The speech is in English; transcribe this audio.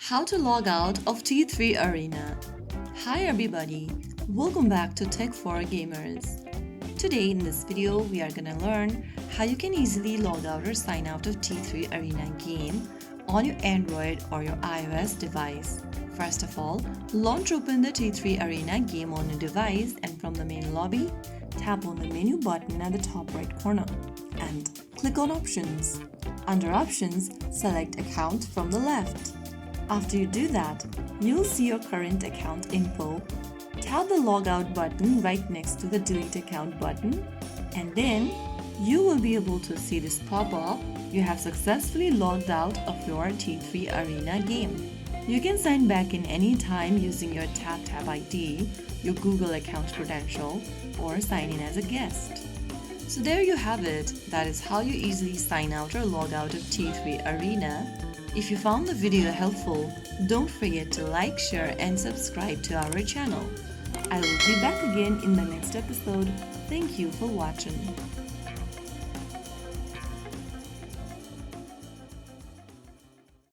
How to log out of T3 Arena. Hi everybody, welcome back to Tech for Gamers. Today in this video we are gonna learn how you can easily log out or sign out of T3 Arena game on your Android or your iOS device. First of all, launch open the T3 Arena game on your device and from the main lobby, tap on the menu button at the top right corner and click on Options. Under Options, select Account from the left. After you do that, you'll see your current account info. Tap the Logout button right next to the Delete Account button, and then you will be able to see this pop up. You have successfully logged out of your T3 Arena game. You can sign back in any time using your TapTap ID, your Google account credential, or sign in as a guest. So there you have it. That is how you easily sign out or log out of T3 Arena. If you found the video helpful, don't forget to like, share and subscribe to our channel. I will be back again in the next episode. Thank you for watching.